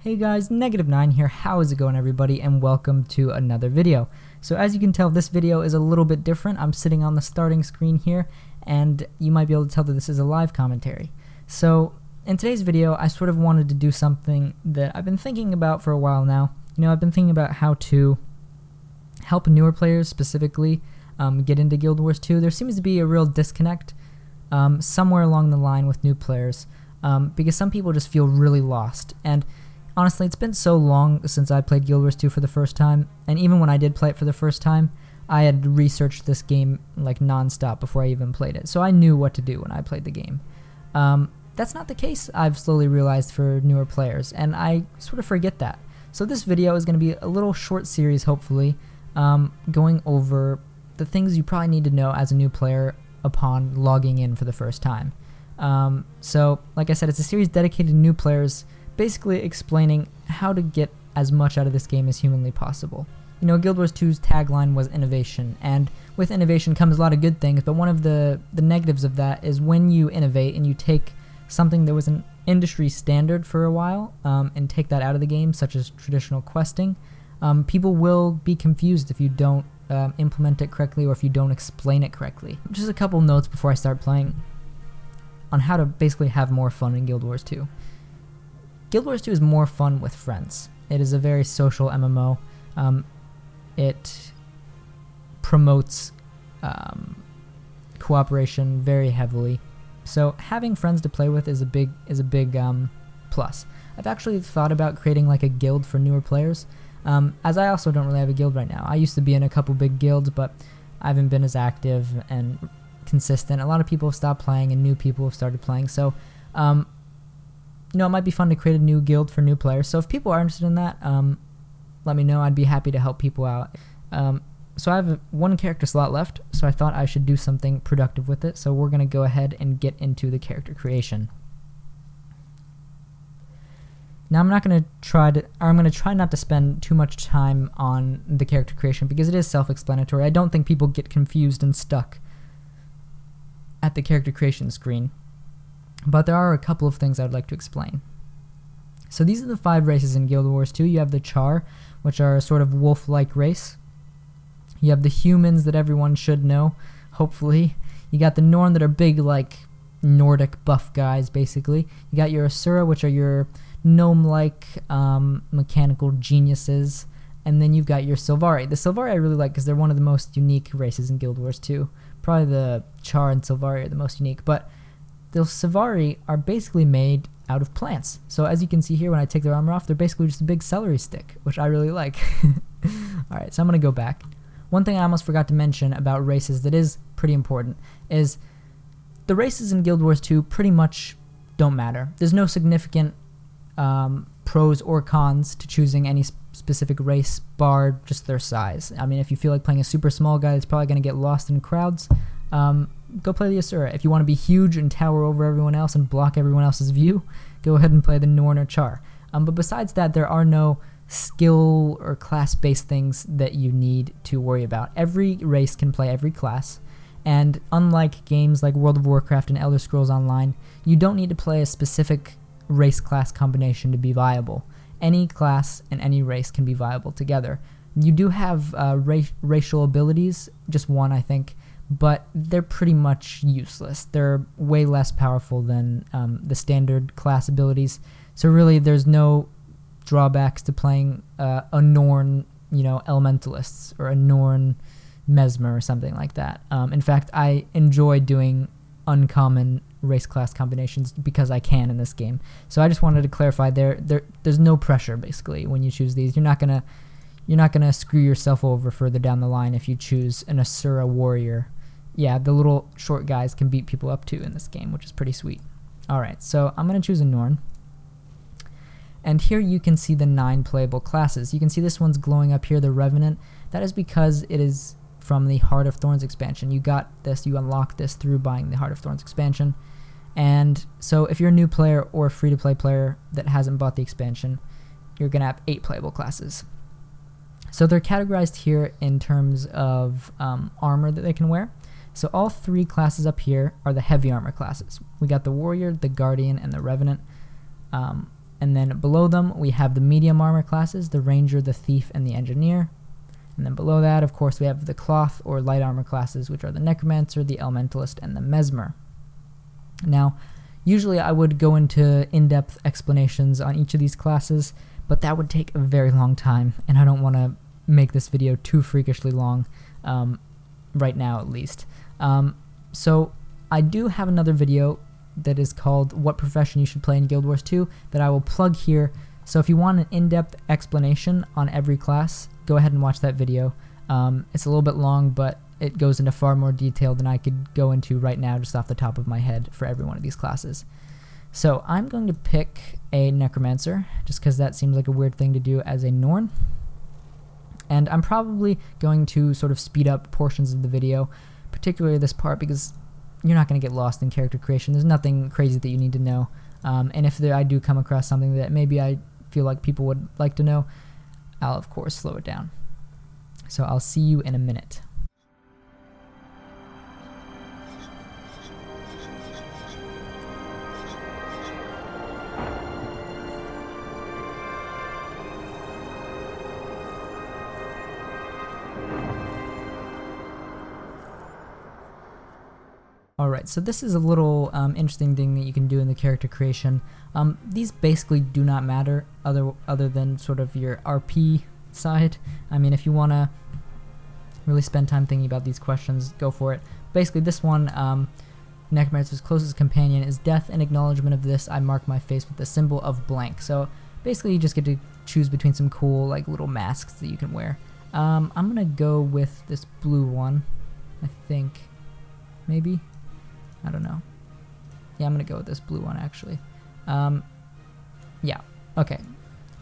Hey guys, Negative9 here. How is it going, everybody? And welcome to another video. So as you can tell, this video is a little bit different. I'm sitting on the starting screen here, and you might be able to tell that this is a live commentary. So in today's video, I sort of wanted to do something that I've been thinking about for a while now. I've been thinking about how to help newer players specifically get into Guild Wars 2. There seems to be a real disconnect somewhere along the line with new players because some people just feel really lost. And honestly, it's been so long since I played Guild Wars 2 for the first time, and even when I did play it for the first time, I had researched this game like non-stop before I even played it, so I knew what to do when I played the game. That's not the case, I've slowly realized, for newer players, and I sort of forget that. So this video is going to be a little short series, hopefully, going over the things you probably need to know as a new player upon logging in for the first time. So, like I said, it's a series dedicated to new players, basically explaining how to get as much out of this game as humanly possible. Guild Wars 2's tagline was innovation, and with innovation comes a lot of good things, but one of the negatives of that is when you innovate and you take something that was an industry standard for a while and take that out of the game, such as traditional questing, people will be confused if you don't implement it correctly or if you don't explain it correctly. Just a couple notes before I start playing on how to basically have more fun in Guild Wars 2. Guild Wars 2 is more fun with friends. It is a very social MMO. It promotes cooperation very heavily. So having friends to play with is a big plus. I've actually thought about creating like a guild for newer players, as I also don't really have a guild right now. I used to be in a couple big guilds, but I haven't been as active and consistent. A lot of people have stopped playing and new people have started playing. So it might be fun to create a new guild for new players. So if people are interested in that, let me know. I'd be happy to help people out. So I have one character slot left, so I thought I should do something productive with it. So we're going to go ahead and get into the character creation. Now I'm going to try not to spend too much time on the character creation because it is self-explanatory. I don't think people get confused and stuck at the character creation screen. But there are a couple of things I'd like to explain. So these are the 5 races in Guild Wars 2. You have the Char, which are a sort of wolf-like race. You have the humans that everyone should know, hopefully. You got the Norn that are big, like, Nordic buff guys, basically. You got your Asura, which are your gnome-like mechanical geniuses. And then you've got your Sylvari. The Sylvari I really like because they're one of the most unique races in Guild Wars 2. Probably the Char and Sylvari are the most unique, but the Sylvari are basically made out of plants. So as you can see here, when I take their armor off, they're basically just a big celery stick, which I really like. Alright, so I'm going to go back. One thing I almost forgot to mention about races that is pretty important is the races in Guild Wars 2 pretty much don't matter. There's no significant pros or cons to choosing any specific race, bar just their size. I mean, if you feel like playing a super small guy that's probably going to get lost in crowds, go play the Asura. If you want to be huge and tower over everyone else and block everyone else's view, go ahead and play the Norn or Char. But besides that, there are no skill or class-based things that you need to worry about. Every race can play every class, and unlike games like World of Warcraft and Elder Scrolls Online, you don't need to play a specific race-class combination to be viable. Any class and any race can be viable together. You do have racial abilities, just one I think, but they're pretty much useless. They're way less powerful than the standard class abilities. So really, there's no drawbacks to playing a Norn, Elementalists, or a Norn Mesmer or something like that. In fact, I enjoy doing uncommon race class combinations because I can in this game. So I just wanted to clarify there's no pressure basically when you choose these. You're not gonna screw yourself over further down the line if you choose an Asura warrior. Yeah, the little short guys can beat people up too in this game, which is pretty sweet. Alright, so I'm going to choose a Norn. And here you can see the 9 playable classes. You can see this one's glowing up here, the Revenant. That is because it is from the Heart of Thorns expansion. You got this, you unlocked this through buying the Heart of Thorns expansion. And so if you're a new player or a free-to-play player that hasn't bought the expansion, you're going to have 8 playable classes. So they're categorized here in terms of armor that they can wear. So all 3 classes up here are the heavy armor classes. We got the Warrior, the Guardian, and the Revenant. And then below them, we have the medium armor classes, the ranger, the thief, and the engineer. And then below that, of course, we have the cloth or light armor classes, which are the necromancer, the elementalist, and the mesmer. Now, usually I would go into in-depth explanations on each of these classes, but that would take a very long time, and I don't want to make this video too freakishly long, right now at least. So I do have another video that is called What Profession You Should Play in Guild Wars 2 that I will plug here. So if you want an in-depth explanation on every class, go ahead and watch that video. It's a little bit long, but it goes into far more detail than I could go into right now just off the top of my head for every one of these classes. So I'm going to pick a necromancer just because that seems like a weird thing to do as a Norn. And I'm probably going to sort of speed up portions of the video, particularly this part, because you're not going to get lost in character creation. There's nothing crazy that you need to know. And if I do come across something that maybe I feel like people would like to know, I'll of course slow it down. So I'll see you in a minute. Alright, so this is a little interesting thing that you can do in the character creation. These basically do not matter other than sort of your RP side. I mean, if you want to really spend time thinking about these questions, go for it. Basically, this one, Necromancer's closest companion is death. In acknowledgement of this, I mark my face with the symbol of blank. So basically, you just get to choose between some cool like little masks that you can wear. I'm going to go with this blue one, I think. Maybe? I don't know. Yeah, I'm going to go with this blue one, actually. Yeah, okay.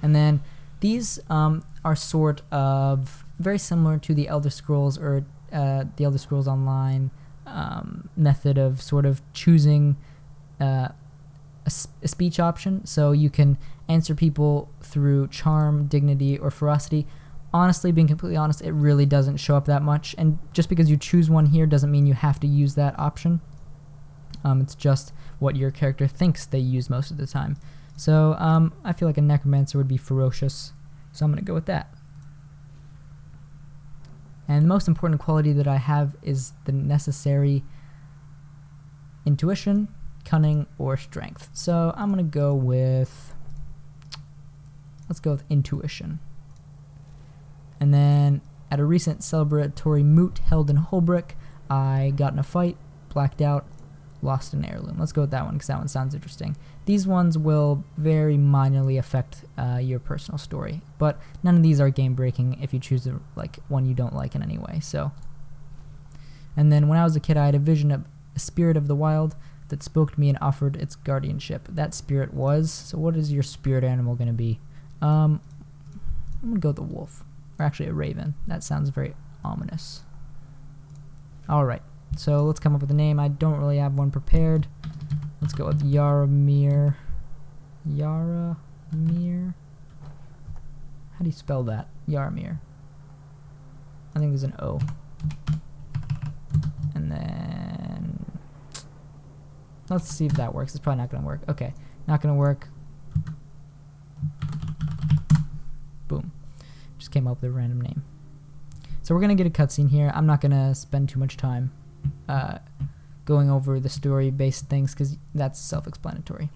And then these are sort of very similar to the Elder Scrolls or the Elder Scrolls Online method of sort of choosing a speech option. So you can answer people through charm, dignity, or ferocity. Honestly, being completely honest, it really doesn't show up that much. And just because you choose one here doesn't mean you have to use that option. It's just what your character thinks they use most of the time. So I feel like a necromancer would be ferocious, so I'm going to go with that. And the most important quality that I have is the necessary intuition, cunning, or strength. So I'm going to go with, let's go with intuition. And then at a recent celebratory moot held in Holbrook, I got in a fight, blacked out, lost an heirloom. Let's go with that one because that one sounds interesting. These ones will very minorly affect your personal story, but none of these are game breaking if you choose like one you don't like in any way. So, and then when I was a kid, I had a vision of a spirit of the wild that spoke to me and offered its guardianship. That spirit was. So, what is your spirit animal going to be? I'm gonna go with the wolf, or actually a raven. That sounds very ominous. All right. So let's come up with a name. I don't really have one prepared. Let's go with Yaramir. Yaramir? How do you spell that? Yaramir. I think there's an O. And then let's see if that works. It's probably not going to work. Okay, not going to work. Boom. Just came up with a random name. So we're going to get a cutscene here. I'm not going to spend too much time going over the story-based things because that's self-explanatory.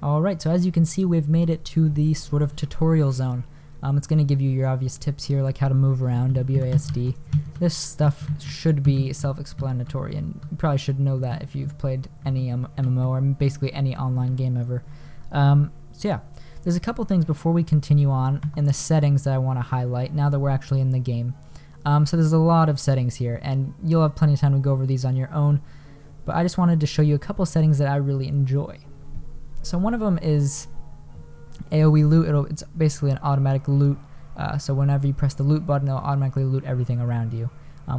Alright, so as you can see, we've made it to the sort of tutorial zone. It's going to give you your obvious tips here, like how to move around, WASD. This stuff should be self-explanatory, and you probably should know that if you've played any MMO or basically any online game ever. So yeah, there's a couple things before we continue on in the settings that I want to highlight now that we're actually in the game. So there's a lot of settings here, and you'll have plenty of time to go over these on your own, but I just wanted to show you a couple settings that I really enjoy. So one of them is AoE loot. It's basically an automatic loot, so whenever you press the loot button, it'll automatically loot everything around you,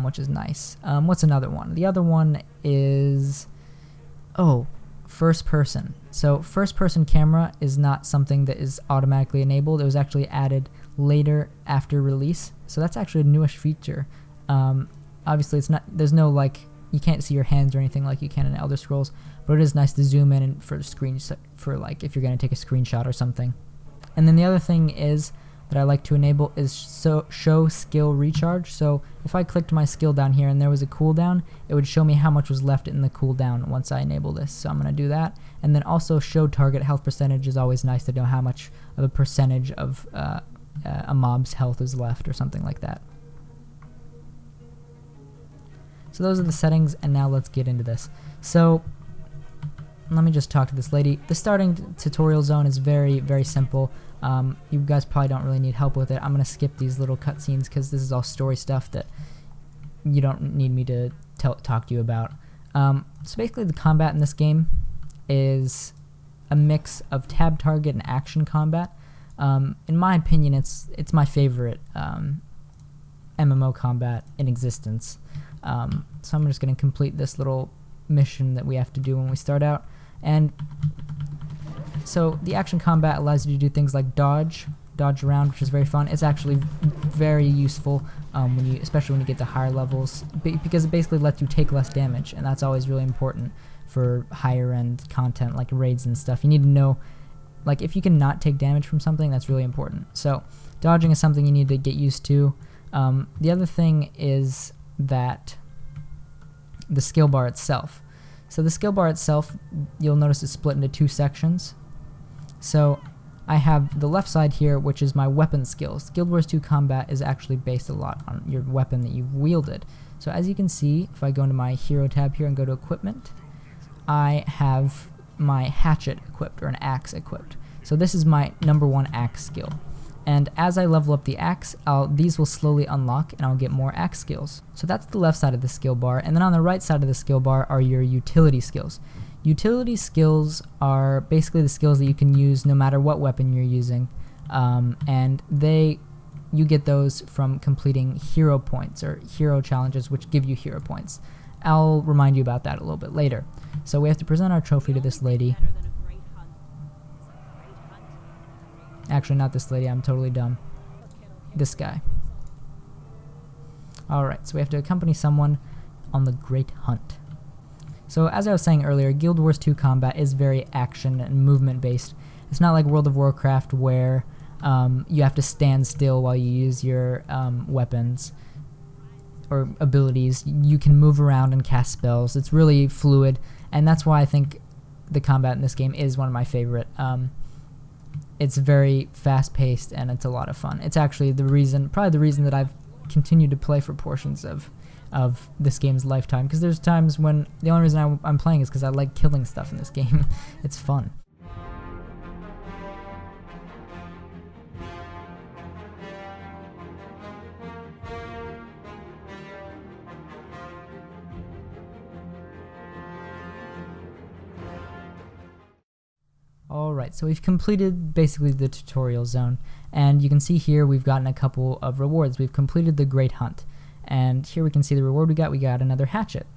which is nice. What's another one? The other one is, first person. So first person camera is not something that is automatically enabled. It was actually added later after release, so that's actually a newish feature. Obviously it's not, there's no like you can't see your hands or anything like you can in Elder Scrolls, but it is nice to zoom in and for like if you're going to take a screenshot or something. And then the other thing is that I like to enable is show skill recharge. So if I clicked my skill down here and there was a cooldown, it would show me how much was left in the cooldown once I enable this. So I'm going to do that. And then also show target health percentage is always nice to know how much of a percentage of a mob's health is left or something like that. So those are the settings, and now let's get into this. So let me just talk to this lady. The starting tutorial zone is very, very simple. You guys probably don't really need help with it. I'm going to skip these little cutscenes because this is all story stuff that you don't need me to talk to you about. So basically the combat in this game is a mix of tab target and action combat. In my opinion, it's my favorite MMO combat in existence. So I'm just going to complete this little mission that we have to do when we start out. And so the action combat allows you to do things like dodge around, which is very fun. It's actually very useful especially when you get to higher levels, because it basically lets you take less damage, and that's always really important for higher end content like raids and stuff. You need to know, like, if you can not take damage from something, that's really important. So dodging is something you need to get used to. The other thing is that the skill bar itself. So the skill bar itself, you'll notice is split into two sections. So I have the left side here, which is my weapon skills. Guild Wars 2 combat is actually based a lot on your weapon that you've wielded. So as you can see, if I go into my hero tab here and go to equipment, I have my hatchet equipped, or an axe equipped. So this is my #1 axe skill. And as I level up the axe, these will slowly unlock and I'll get more axe skills. So that's the left side of the skill bar. And then on the right side of the skill bar are your utility skills. Utility skills are basically the skills that you can use no matter what weapon you're using. And you get those from completing hero points or hero challenges, which give you hero points. I'll remind you about that a little bit later. So we have to present our trophy to this lady. Actually, not this lady, I'm totally dumb. This guy. Alright, so we have to accompany someone on the Great Hunt. So as I was saying earlier, Guild Wars 2 combat is very action and movement based. It's not like World of Warcraft where you have to stand still while you use your weapons or abilities. You can move around and cast spells. It's really fluid, and that's why I think the combat in this game is one of my favorite. It's very fast-paced and it's a lot of fun. It's actually probably the reason that I've continued to play for portions of this game's lifetime, because there's times when the only reason I'm playing is because I like killing stuff in this game. It's fun. Alright, so we've completed basically the tutorial zone, and you can see here we've gotten a couple of rewards. We've completed the Great Hunt, and here we can see the reward we got another hatchet.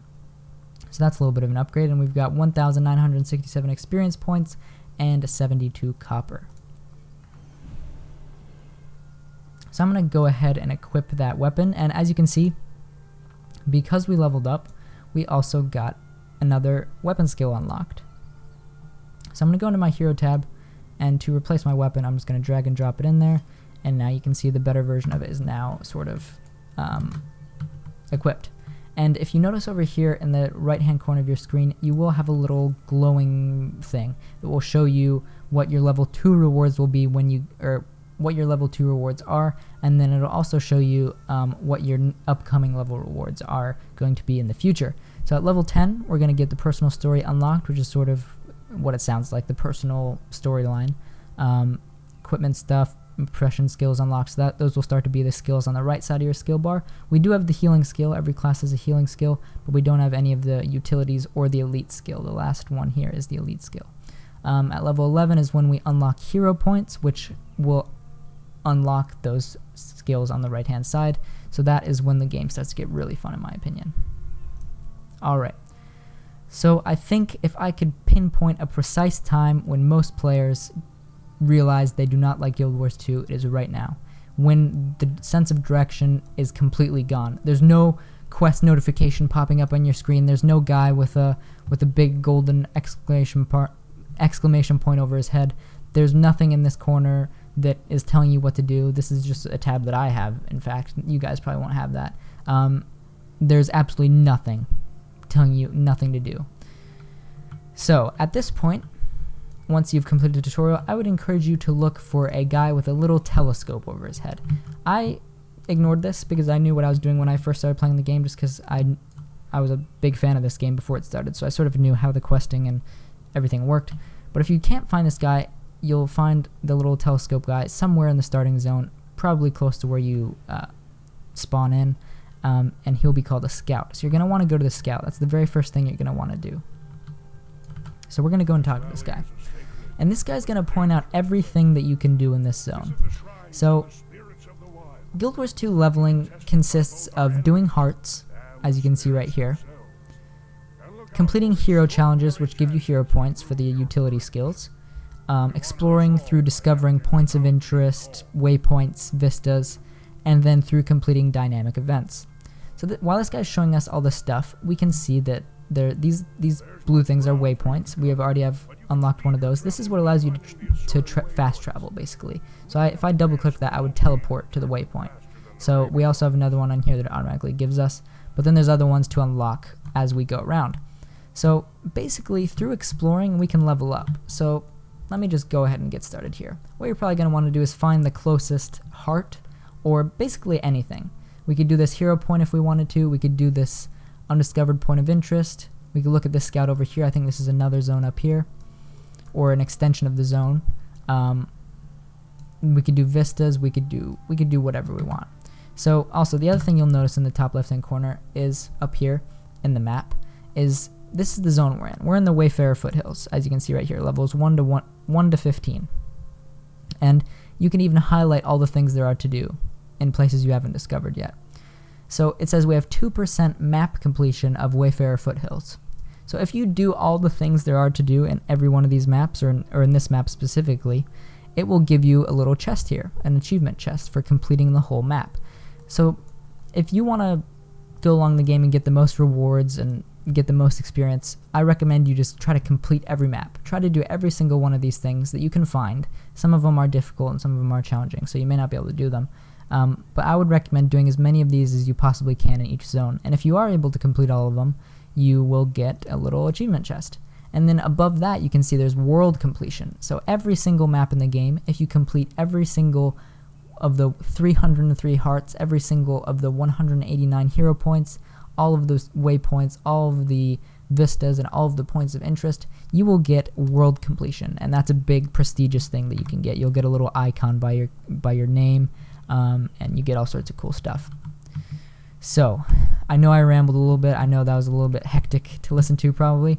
So that's a little bit of an upgrade, and we've got 1,967 experience points and 72 copper. So I'm going to go ahead and equip that weapon, and as you can see, because we leveled up, we also got another weapon skill unlocked. So I'm going to go into my hero tab, and to replace my weapon, I'm just going to drag and drop it in there, and now you can see the better version of it is now sort of equipped. And if you notice over here in the right hand corner of your screen, you will have a little glowing thing that will show you what your level 2 rewards will be what your level 2 rewards are, and then it'll also show you what your upcoming level rewards are going to be in the future. So at level 10, we're going to get the personal story unlocked, which is sort of what it sounds like, the personal storyline. Equipment stuff, impression skills unlocked, so those will start to be the skills on the right side of your skill bar. We do have the healing skill. Every class has a healing skill, but we don't have any of the utilities or the elite skill. The last one here is the elite skill. At level 11 is when we unlock hero points, which will unlock those skills on the right hand side. So that is when the game starts to get really fun, in my opinion. Alright, so I think if I could pinpoint a precise time when most players realize they do not like Guild Wars 2, it is right now, when the sense of direction is completely gone. There's no quest notification popping up on your screen. There's no guy with a big golden exclamation point over his head. There's nothing in this corner that is telling you what to do. This is just a tab that I have. In fact, you guys probably won't have that. There's absolutely nothing telling you nothing to do. So at this point, once you've completed the tutorial, I would encourage you to look for a guy with a little telescope over his head. I ignored this because I knew what I was doing when I first started playing the game, just because I was a big fan of this game before it started, so I sort of knew how the questing and everything worked. But if you can't find this guy, you'll find the little telescope guy somewhere in the starting zone, probably close to where you spawn in, and he'll be called a scout. So you're going to want to go to the scout. That's the very first thing you're going to want to do. So we're going to go and talk to this guy. And this guy's going to point out everything that you can do in this zone. So Guild Wars 2 leveling consists of doing hearts, as you can see right here, completing hero challenges, which give you hero points for the utility skills, exploring through discovering points of interest, waypoints, vistas, and then through completing dynamic events. So while this guy's showing us all this stuff, we can see that these blue things are waypoints. We already have unlocked one of those. This is what allows you to fast travel, basically. So if I double click that, I would teleport to the waypoint. So we also have another one on here that it automatically gives us, but then there's other ones to unlock as we go around. So basically, through exploring, we can level up. So let me just go ahead and get started here. What you're probably going to want to do is find the closest heart, or basically anything. We could do this hero point if we wanted to. We could do this undiscovered point of interest. We could look at this scout over here. I think this is another zone up here, or an extension of the zone. We could do vistas. We could do whatever we want. So also the other thing you'll notice in the top left hand corner is up here in the map is this is the zone we're in. We're in the Wayfarer Foothills, as you can see right here, levels 1 to 15. And you can even highlight all the things there are to do in places you haven't discovered yet. So it says we have 2% map completion of Wayfarer Foothills. So if you do all the things there are to do in every one of these maps, or in this map specifically, it will give you a little chest here, an achievement chest for completing the whole map. So if you want to go along the game and get the most rewards and get the most experience, I recommend you just try to complete every map. Try to do every single one of these things that you can find. Some of them are difficult and some of them are challenging, so you may not be able to do them. But I would recommend doing as many of these as you possibly can in each zone. And if you are able to complete all of them, you will get a little achievement chest. And then above that, you can see there's world completion. So every single map in the game, if you complete every single of the 303 hearts, every single of the 189 hero points, all of those waypoints, all of the vistas, and all of the points of interest, you will get world completion. And that's a big prestigious thing that you can get. You'll get a little icon by your name, and you get all sorts of cool stuff. So I know I rambled a little bit. I know that was a little bit hectic to listen to probably,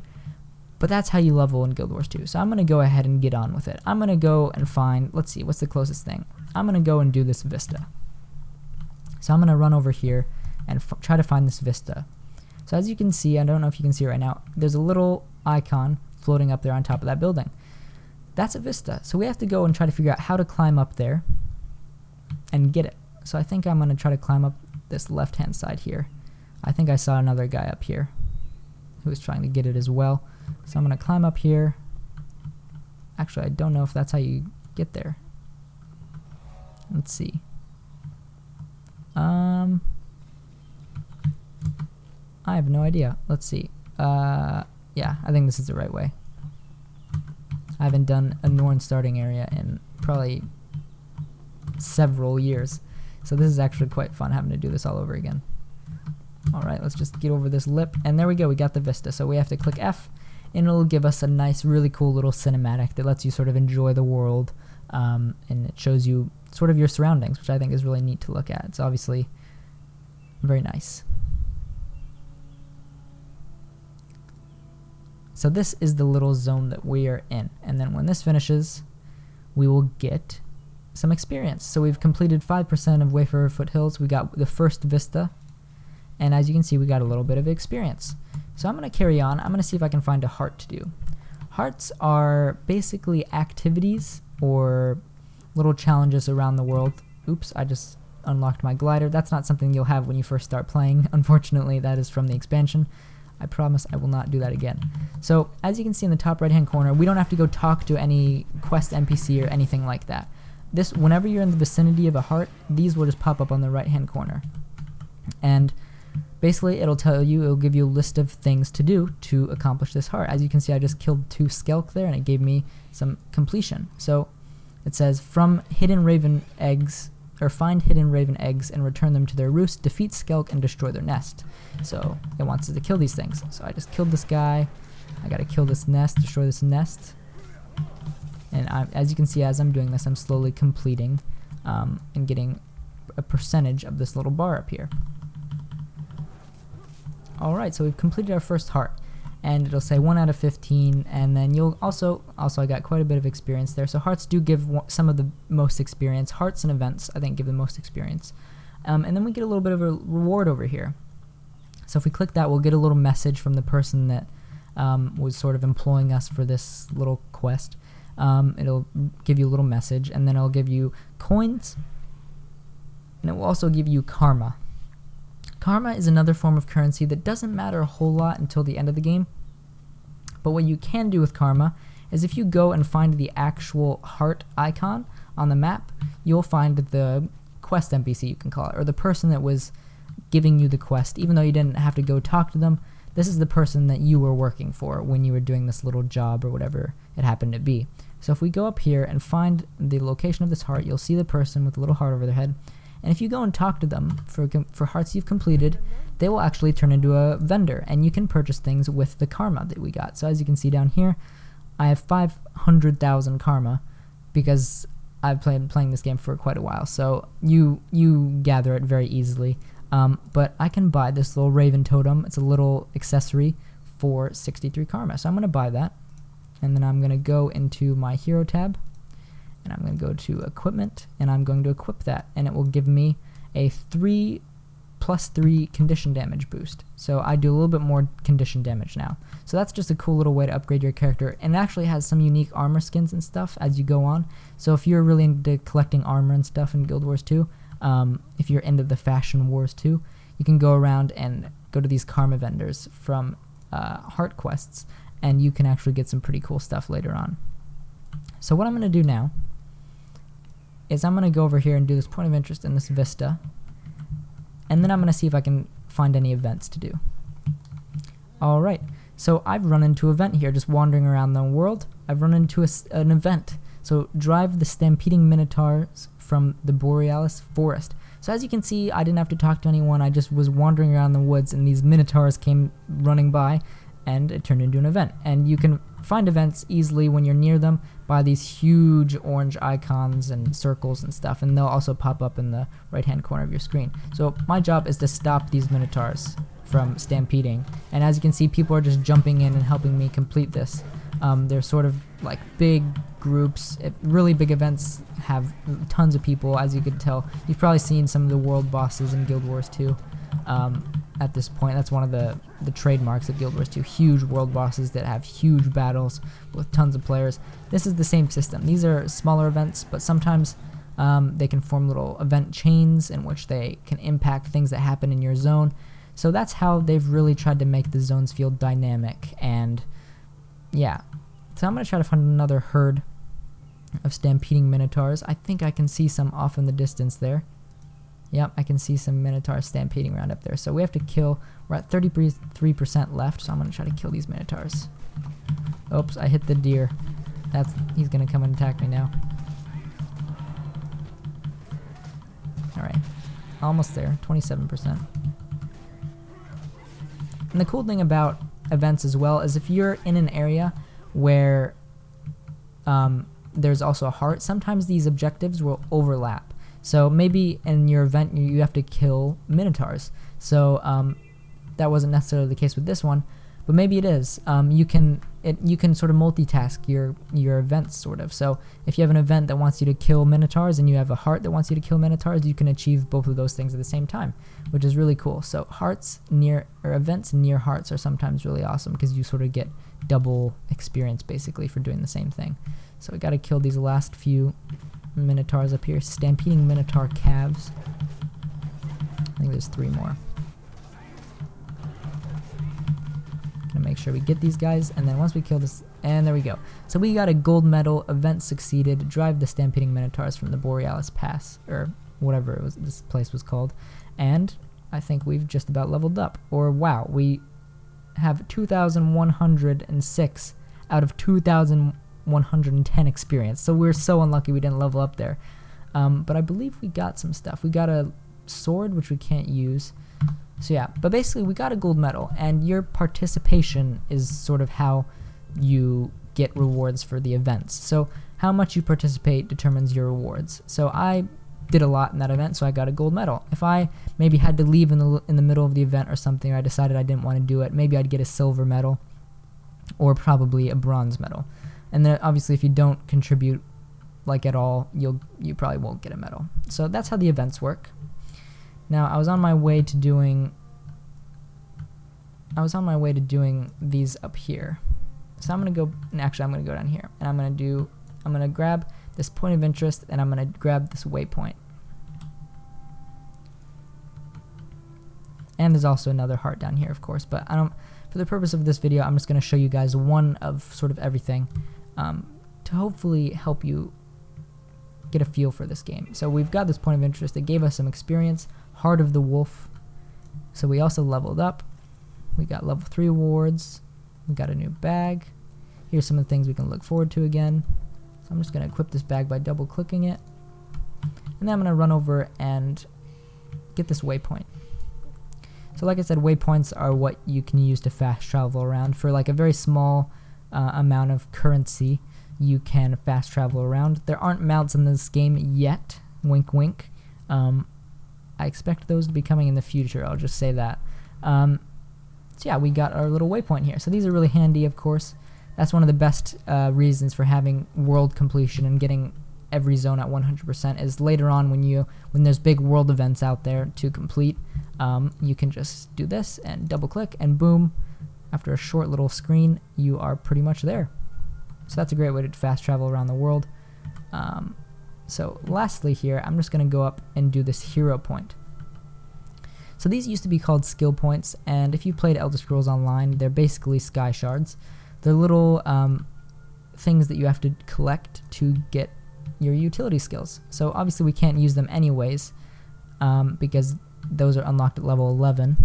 but that's how you level in Guild Wars 2. So I'm going to go ahead and get on with it. I'm going to go and find, let's see, what's the closest thing? I'm going to go and do this Vista. So I'm going to run over here and try to find this Vista. So as you can see, I don't know if you can see it right now, there's a little icon floating up there on top of that building. That's a Vista. So we have to go and try to figure out how to climb up there and get it. So I think I'm going to try to climb up this left-hand side here. I think I saw another guy up here who was trying to get it as well. So I'm going to climb up here. Actually, I don't know if that's how you get there. Let's see. I have no idea. Let's see. Yeah, I think this is the right way. I haven't done a Norn starting area in probably several years. So this is actually quite fun having to do this all over again. Alright, let's just get over this lip. And there we go, we got the Vista. So we have to click F, and it'll give us a nice, really cool little cinematic that lets you sort of enjoy the world. And it shows you sort of your surroundings, which I think is really neat to look at. It's obviously very nice. So this is the little zone that we are in. And then when this finishes, we will get some experience. So we've completed 5% of Wayfarer Foothills. We got the first Vista. And as you can see, we got a little bit of experience. So I'm going to carry on. I'm going to see if I can find a heart to do. Hearts are basically activities or little challenges around the world. Oops, I just unlocked my glider. That's not something you'll have when you first start playing. Unfortunately, that is from the expansion. I promise I will not do that again. So as you can see in the top right hand corner, we don't have to go talk to any quest NPC or anything like that. Whenever you're in the vicinity of a heart, these will just pop up on the right hand corner. And basically it'll give you a list of things to do to accomplish this heart. As you can see, I just killed 2 skelk there and it gave me some completion. So it says from hidden raven eggs, or find hidden raven eggs and return them to their roost, defeat skelk and destroy their nest. So it wants us to kill these things. So I just killed this guy. I gotta kill this nest, destroy this nest. And as you can see, as I'm doing this, I'm slowly completing and getting a percentage of this little bar up here. Alright, so we've completed our first heart. And it'll say 1 out of 15, and then you'll also I got quite a bit of experience there. So hearts do give some of the most experience. Hearts and events, I think, give the most experience. And then we get a little bit of a reward over here. So if we click that, we'll get a little message from the person that was sort of employing us for this little quest. It'll give you a little message, and then it'll give you coins, and it will also give you karma. Karma is another form of currency that doesn't matter a whole lot until the end of the game. But what you can do with karma is if you go and find the actual heart icon on the map, you'll find the quest NPC, you can call it, or the person that was giving you the quest. Even though you didn't have to go talk to them, this is the person that you were working for when you were doing this little job or whatever it happened to be. So if we go up here and find the location of this heart, you'll see the person with a little heart over their head. And if you go and talk to them for hearts you've completed, they will actually turn into a vendor, and you can purchase things with the karma that we got. So as you can see down here, I have 500,000 karma because I've been playing this game for quite a while. So you gather it very easily. But I can buy this little raven totem. It's a little accessory for 63 karma. So I'm going to buy that, and then I'm going to go into my hero tab. And I'm going to go to equipment, and I'm going to equip that, and it will give me a 3+3 condition damage boost. So I do a little bit more condition damage now. So that's just a cool little way to upgrade your character, and it actually has some unique armor skins and stuff as you go on. So if you're really into collecting armor and stuff in Guild Wars 2, if you're into the Fashion Wars 2, you can go around and go to these karma vendors from heart quests, and you can actually get some pretty cool stuff later on. So what I'm going to do now is I'm going to go over here and do this point of interest in this Vista, and then I'm going to see if I can find any events to do. Alright, so I've run into an event here just wandering around the world. I've run into an event. So drive the stampeding minotaurs from the Borealis forest. So as you can see, I didn't have to talk to anyone. I just was wandering around the woods, and these minotaurs came running by, and it turned into an event. And you can find events easily when you're near them by these huge orange icons and circles and stuff, and they'll also pop up in the right hand corner of your screen. So my job is to stop these minotaurs from stampeding, and as you can see, people are just jumping in and helping me complete this. They're sort of like big groups. Really big events have tons of people, as you could tell. You've probably seen some of the world bosses in Guild Wars 2. At this point, that's one of the trademarks of Guild Wars 2, huge world bosses that have huge battles with tons of players. This is the same system. These are smaller events, but sometimes they can form little event chains in which they can impact things that happen in your zone. So that's how they've really tried to make the zones feel dynamic, and yeah. So I'm going to try to find another herd of stampeding minotaurs. I think I can see some off in the distance there. Yep, I can see some minotaurs stampeding around up there. So we have to kill. We're at 33% left, so I'm going to try to kill these minotaurs. Oops, I hit the deer. He's going to come and attack me now. Alright, almost there, 27%. And the cool thing about events as well is if you're in an area where there's also a heart, sometimes these objectives will overlap. So maybe in your event you have to kill minotaurs. So that wasn't necessarily the case with this one, but maybe it is. You can sort of multitask your events sort of. So if you have an event that wants you to kill minotaurs and you have a heart that wants you to kill minotaurs, you can achieve both of those things at the same time, which is really cool. So events near hearts are sometimes really awesome because you sort of get double experience basically for doing the same thing. So we got to kill these last few minotaurs up here, stampeding minotaur calves. I think there's 3 more. Gonna make sure we get these guys, and then once we kill this, and there we go. So we got a gold medal, event succeeded, drive the stampeding minotaurs from the Borealis Pass, or whatever it was, this place was called. And I think we've just about leveled up. Or wow, we have 2,106 out of 2,110 experience. So we're so unlucky we didn't level up there. But I believe we got some stuff. We got a sword, which we can't use. So yeah, but basically we got a gold medal, and your participation is sort of how you get rewards for the events. So how much you participate determines your rewards. So I did a lot in that event, so I got a gold medal. If I maybe had to leave in the middle of the event or something, or I decided I didn't want to do it, maybe I'd get a silver medal, or probably a bronze medal. And then obviously if you don't contribute like at all, you probably won't get a medal. So that's how the events work. Now I was on my way to doing these up here. So I'm gonna go, and actually I'm gonna go down here, and I'm gonna grab this point of interest, and I'm gonna grab this waypoint. And there's also another heart down here, of course, but for the purpose of this video, I'm just gonna show you guys one of sort of everything to hopefully help you get a feel for this game. So we've got this point of interest. It gave us some experience. Heart of the Wolf. So we also leveled up. We got level 3 awards. We got a new bag. Here's some of the things we can look forward to again. So I'm just going to equip this bag by double clicking it. And then I'm going to run over and get this waypoint. So like I said, waypoints are what you can use to fast travel around. For like a very small amount of currency, you can fast travel around. There aren't mounts in this game yet. Wink wink. I expect those to be coming in the future, I'll just say that. So yeah, we got our little waypoint here. So these are really handy, of course. That's one of the best reasons for having world completion and getting every zone at 100% is later on when there's big world events out there to complete, you can just do this and double click and boom, after a short little screen, you are pretty much there. So that's a great way to fast travel around the world. So lastly here, I'm just going to go up and do this hero point. So these used to be called skill points, and if you played Elder Scrolls Online, they're basically sky shards. They're little things that you have to collect to get your utility skills. So obviously we can't use them anyways because those are unlocked at level 11,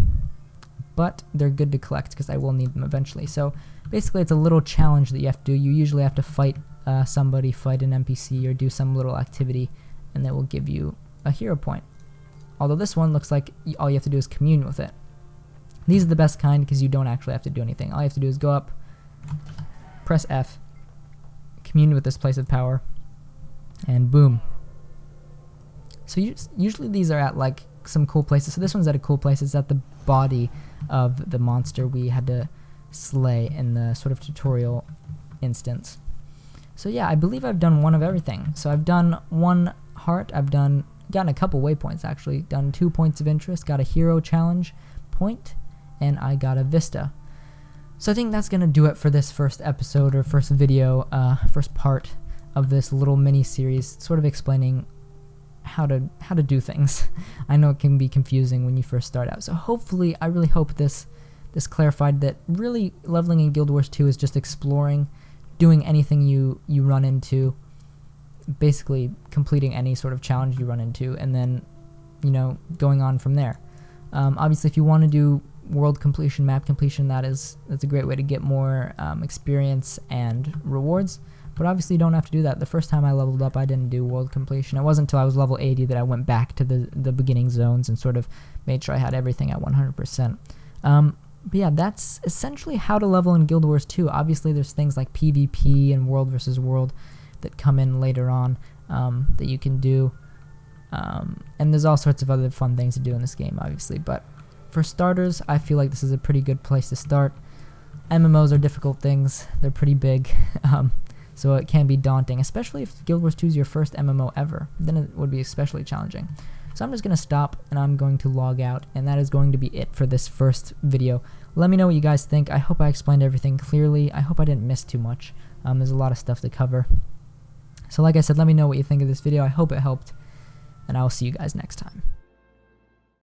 but they're good to collect because I will need them eventually. So basically it's a little challenge that you have to do. You usually have to fight somebody, fight an NPC, or do some little activity, and that will give you a hero point. Although this one looks like all you have to do is commune with it. These are the best kind because you don't actually have to do anything. All you have to do is go up, press F, commune with this place of power, and boom. So usually these are at like some cool places. So this one's at a cool place. It's at the body of the monster we had to slay in the sort of tutorial instance. So yeah, I believe I've done one of everything. So I've done 1 heart, I've gotten a couple waypoints actually, done 2 points of interest, got a hero challenge point, and I got a Vista. So I think that's gonna do it for this first episode or first video, first part of this little mini series, sort of explaining how to do things. I know it can be confusing when you first start out. So hopefully, I really hope this clarified that really leveling in Guild Wars 2 is just exploring, doing anything you run into, basically completing any sort of challenge you run into, and then, going on from there. Obviously, if you want to do world completion, map completion, that's a great way to get more experience and rewards. But obviously, you don't have to do that. The first time I leveled up, I didn't do world completion. It wasn't until I was level 80 that I went back to the beginning zones and sort of made sure I had everything at 100%. But yeah, that's essentially how to level in Guild Wars 2. Obviously, there's things like PvP and world versus world that come in later on that you can do. And there's all sorts of other fun things to do in this game, obviously. But for starters, I feel like this is a pretty good place to start. MMOs are difficult things. They're pretty big. So it can be daunting, especially if Guild Wars 2 is your first MMO ever. Then it would be especially challenging. So I'm just going to stop and I'm going to log out, and that is going to be it for this first video. Let me know what you guys think. I hope I explained everything clearly. I hope I didn't miss too much. There's a lot of stuff to cover. So like I said, let me know what you think of this video. I hope it helped, and I will see you guys next time.